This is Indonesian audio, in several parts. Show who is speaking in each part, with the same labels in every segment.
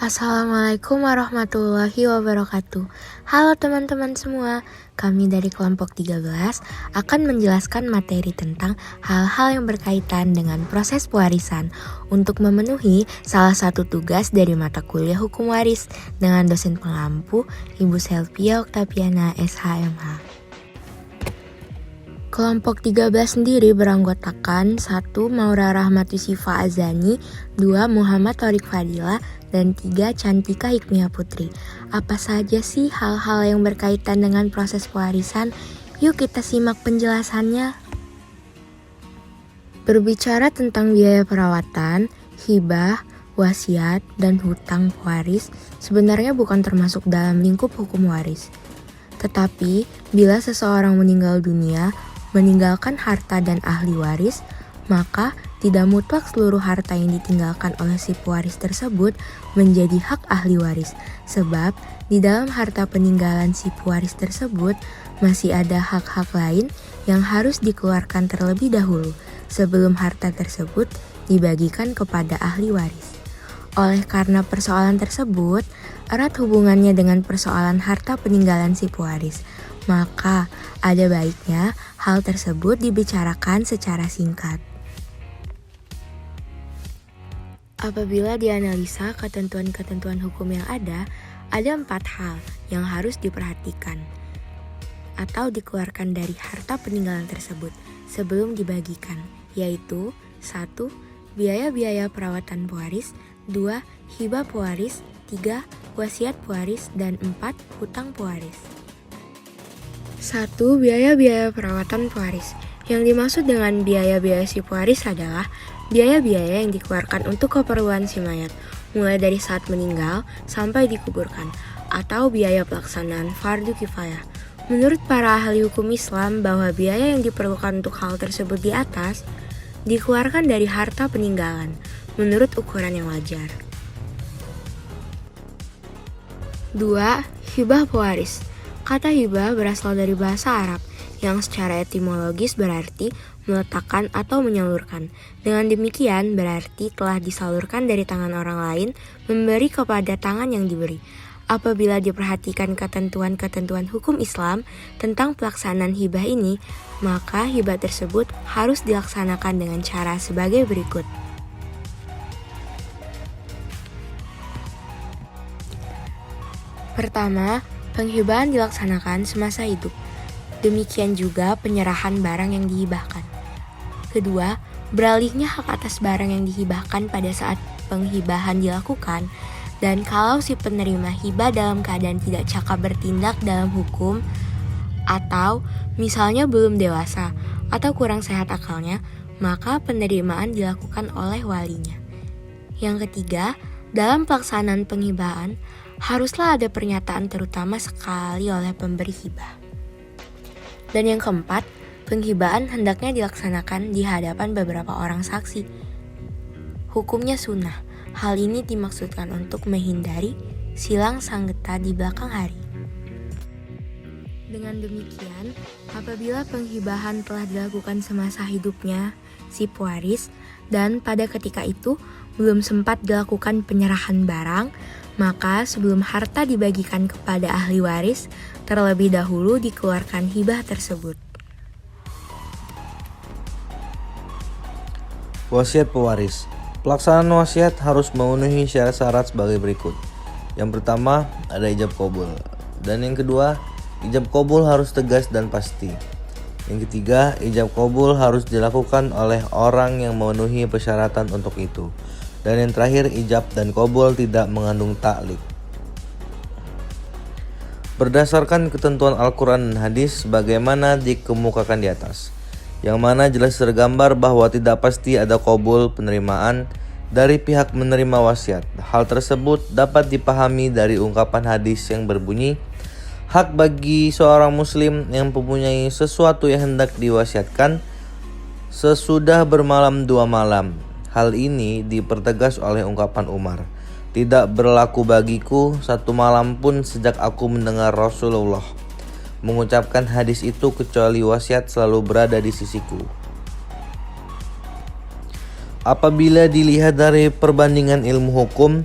Speaker 1: Assalamualaikum warahmatullahi wabarakatuh. Halo teman-teman semua, kami dari kelompok 13 akan menjelaskan materi tentang hal-hal yang berkaitan dengan proses pewarisan untuk memenuhi salah satu tugas dari mata kuliah hukum waris dengan dosen pengampu Ibu Selvia Oktaviana SHMH. Kelompok 13 sendiri beranggotakan 1. Maura Rahmati Syifa Azani, 2. Muhammad Thorik Fadila, dan 3. Cantika Hikmiah Putri. Apa saja sih hal-hal yang berkaitan dengan proses pewarisan? Yuk kita simak penjelasannya. Berbicara tentang biaya perawatan, hibah, wasiat, dan hutang pewaris sebenarnya bukan termasuk dalam lingkup hukum waris. Tetapi, bila seseorang meninggal dunia, meninggalkan harta dan ahli waris, maka tidak mutlak seluruh harta yang ditinggalkan oleh si pewaris tersebut menjadi hak ahli waris, sebab di dalam harta peninggalan si pewaris tersebut masih ada hak-hak lain yang harus dikeluarkan terlebih dahulu sebelum harta tersebut dibagikan kepada ahli waris. Oleh karena persoalan tersebut erat hubungannya dengan persoalan harta peninggalan si pewaris, maka ada baiknya hal tersebut dibicarakan secara singkat. Apabila dianalisa ketentuan-ketentuan hukum yang ada 4 hal yang harus diperhatikan atau dikeluarkan dari harta peninggalan tersebut sebelum dibagikan, yaitu 1. Biaya-biaya perawatan pewaris, 2. Hibah pewaris, 3. Wasiat pewaris, dan 4. Hutang pewaris. 1. Biaya-biaya perawatan pewaris. Yang dimaksud dengan biaya-biaya si pewaris adalah biaya-biaya yang dikeluarkan untuk keperluan si mayat, mulai dari saat meninggal sampai dikuburkan, atau biaya pelaksanaan fardu kifayah. Menurut para ahli hukum Islam bahwa biaya yang diperlukan untuk hal tersebut di atas dikeluarkan dari harta peninggalan menurut ukuran yang wajar. 2. Hibah pewaris. Kata hibah berasal dari bahasa Arab yang secara etimologis berarti meletakkan atau menyalurkan. Dengan demikian berarti telah disalurkan dari tangan orang lain memberi kepada tangan yang diberi. Apabila diperhatikan ketentuan-ketentuan hukum Islam tentang pelaksanaan hibah ini, maka hibah tersebut harus dilaksanakan dengan cara sebagai berikut. Pertama, penghibahan dilaksanakan semasa hidup. Demikian juga penyerahan barang yang dihibahkan. Kedua, beralihnya hak atas barang yang dihibahkan pada saat penghibahan dilakukan. Dan kalau si penerima hibah dalam keadaan tidak cakap bertindak dalam hukum, atau misalnya belum dewasa atau kurang sehat akalnya, maka penerimaan dilakukan oleh walinya. Yang ketiga, dalam pelaksanaan penghibahan, haruslah ada pernyataan terutama sekali oleh pemberi hibah. Dan yang keempat, penghibahan hendaknya dilaksanakan di hadapan beberapa orang saksi. Hukumnya sunnah. Hal ini dimaksudkan untuk menghindari silang sanggeta di belakang hari. Dengan demikian, apabila penghibahan telah dilakukan semasa hidupnya si pewaris dan pada ketika itu belum sempat dilakukan penyerahan barang, maka sebelum harta dibagikan kepada ahli waris, terlebih dahulu dikeluarkan hibah tersebut.
Speaker 2: Wasiat pewaris. Pelaksanaan wasiat harus memenuhi syarat-syarat sebagai berikut. Yang pertama, ada ijab qabul. Dan yang kedua, ijab qabul harus tegas dan pasti. Yang ketiga, ijab qabul harus dilakukan oleh orang yang memenuhi persyaratan untuk itu. Dan yang terakhir, ijab dan qabul tidak mengandung ta'liq. Berdasarkan ketentuan Al-Quran dan hadis sebagaimana dikemukakan di atas, yang mana jelas tergambar bahwa tidak pasti ada qabul penerimaan dari pihak menerima wasiat. Hal tersebut dapat dipahami dari ungkapan hadis yang berbunyi, hak bagi seorang muslim yang mempunyai sesuatu yang hendak diwasiatkan sesudah bermalam 2 malam. Hal ini dipertegas oleh ungkapan Umar, tidak berlaku bagiku 1 malam pun sejak aku mendengar Rasulullah mengucapkan hadis itu kecuali wasiat selalu berada di sisiku. Apabila dilihat dari perbandingan ilmu hukum,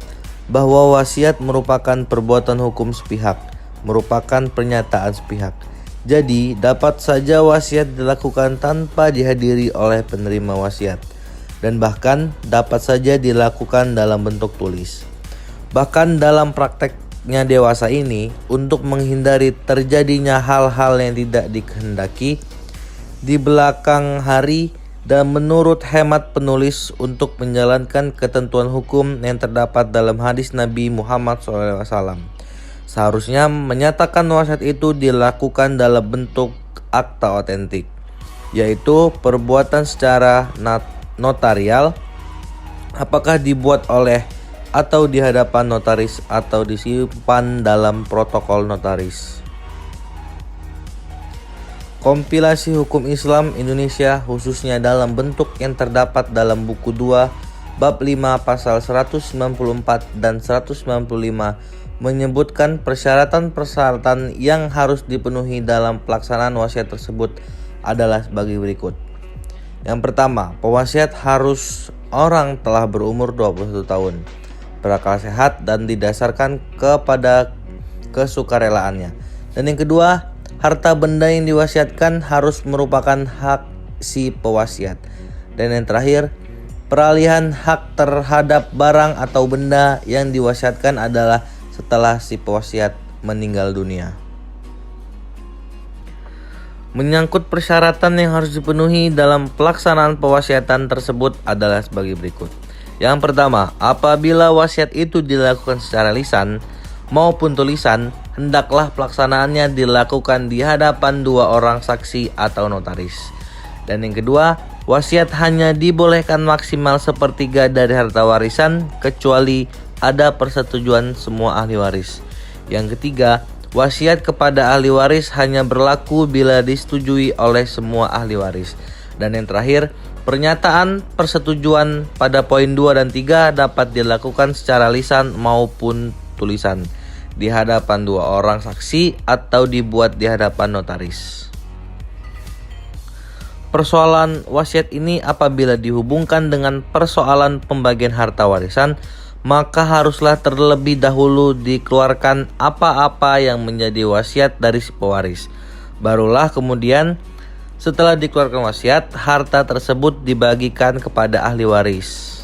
Speaker 2: bahwa wasiat merupakan perbuatan hukum sepihak, merupakan pernyataan sepihak. Jadi, dapat saja wasiat dilakukan tanpa dihadiri oleh penerima wasiat, dan bahkan dapat saja dilakukan dalam bentuk tulis. Bahkan dalam prakteknya dewasa ini, untuk menghindari terjadinya hal-hal yang tidak dikehendaki di belakang hari, dan menurut hemat penulis untuk menjalankan ketentuan hukum yang terdapat dalam hadis Nabi Muhammad SAW, seharusnya menyatakan wasiat itu dilakukan dalam bentuk akta otentik, yaitu perbuatan secara notarial, apakah dibuat oleh atau di hadapan notaris atau disimpan dalam protokol notaris. Kompilasi Hukum Islam Indonesia khususnya dalam bentuk yang terdapat dalam buku 2 bab 5 pasal 194 dan 195 menyebutkan persyaratan-persyaratan yang harus dipenuhi dalam pelaksanaan wasiat tersebut adalah sebagai berikut. Yang pertama, pewasiat harus orang telah berumur 21 tahun, berakal sehat dan didasarkan kepada kesukarelaannya. Dan yang kedua, harta benda yang diwasiatkan harus merupakan hak si pewasiat. Dan yang terakhir, peralihan hak terhadap barang atau benda yang diwasiatkan adalah setelah si pewasiat meninggal dunia. Menyangkut persyaratan yang harus dipenuhi dalam pelaksanaan pewasiatan tersebut adalah sebagai berikut. Yang pertama, apabila wasiat itu dilakukan secara lisan maupun tulisan, hendaklah pelaksanaannya dilakukan di hadapan 2 orang saksi atau notaris. Dan yang kedua, wasiat hanya dibolehkan maksimal 1/3 dari harta warisan kecuali ada persetujuan semua ahli waris. Yang ketiga, wasiat kepada ahli waris hanya berlaku bila disetujui oleh semua ahli waris. Dan yang terakhir, pernyataan persetujuan pada poin 2 dan 3 dapat dilakukan secara lisan maupun tulisan di hadapan 2 orang saksi atau dibuat di hadapan notaris. Persoalan wasiat ini apabila dihubungkan dengan persoalan pembagian harta warisan, maka haruslah terlebih dahulu dikeluarkan apa-apa yang menjadi wasiat dari si pewaris. Barulah kemudian setelah dikeluarkan wasiat, harta tersebut dibagikan kepada ahli waris.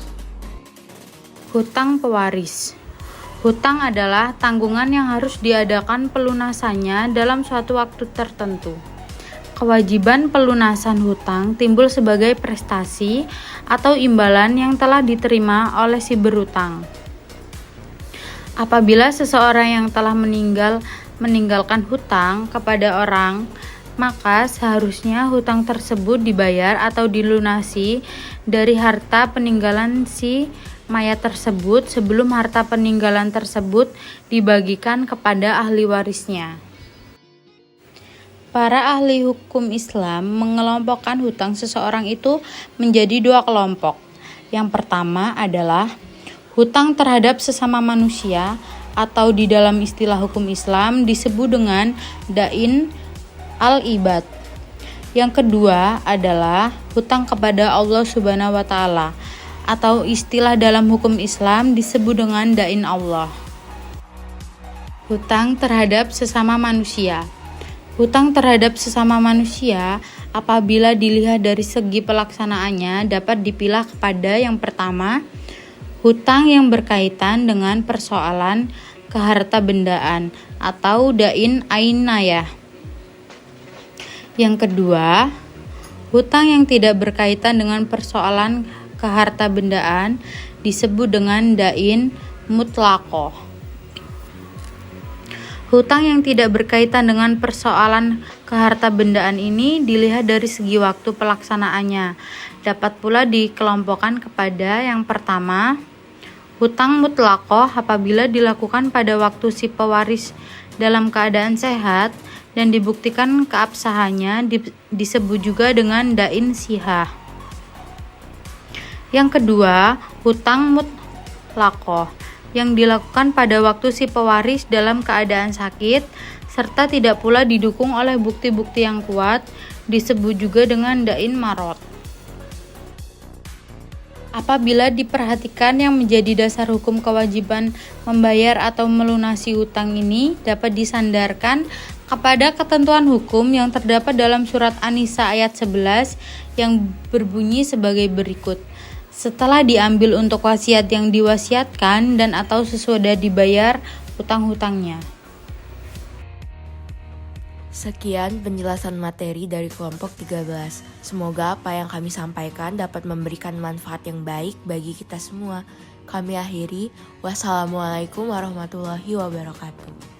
Speaker 3: Hutang pewaris. Hutang adalah tanggungan yang harus diadakan pelunasannya dalam suatu waktu tertentu. Kewajiban pelunasan hutang timbul sebagai prestasi atau imbalan yang telah diterima oleh si berhutang. Apabila seseorang yang telah meninggalkan hutang kepada orang, maka seharusnya hutang tersebut dibayar atau dilunasi dari harta peninggalan si mayat tersebut sebelum harta peninggalan tersebut dibagikan kepada ahli warisnya. Para ahli hukum Islam mengelompokkan hutang seseorang itu menjadi 2 kelompok. Yang pertama adalah hutang terhadap sesama manusia atau di dalam istilah hukum Islam disebut dengan dain al-ibad. Yang kedua adalah hutang kepada Allah Subhanahu wa taala atau istilah dalam hukum Islam disebut dengan dain Allah. Hutang terhadap sesama manusia. Hutang terhadap sesama manusia apabila dilihat dari segi pelaksanaannya dapat dipilah kepada yang pertama, hutang yang berkaitan dengan persoalan kehartabendaan atau dain ainayah. Yang kedua, hutang yang tidak berkaitan dengan persoalan kehartabendaan disebut dengan dain mutlaqoh. Hutang yang tidak berkaitan dengan persoalan kehartabendaan ini dilihat dari segi waktu pelaksanaannya. Dapat pula dikelompokkan kepada yang pertama, hutang mutlaqoh apabila dilakukan pada waktu si pewaris dalam keadaan sehat dan dibuktikan keabsahannya disebut juga dengan dain sihah. Yang kedua, hutang mutlaqoh yang dilakukan pada waktu si pewaris dalam keadaan sakit serta tidak pula didukung oleh bukti-bukti yang kuat disebut juga dengan dain marot. Apabila diperhatikan, yang menjadi dasar hukum kewajiban membayar atau melunasi hutang ini dapat disandarkan kepada ketentuan hukum yang terdapat dalam surat An-Nisa ayat 11 yang berbunyi sebagai berikut. Setelah diambil untuk wasiat yang diwasiatkan dan atau sesudah dibayar hutang-hutangnya.
Speaker 1: Sekian penjelasan materi dari kelompok 13. Semoga apa yang kami sampaikan dapat memberikan manfaat yang baik bagi kita semua. Kami akhiri. Wassalamualaikum warahmatullahi wabarakatuh.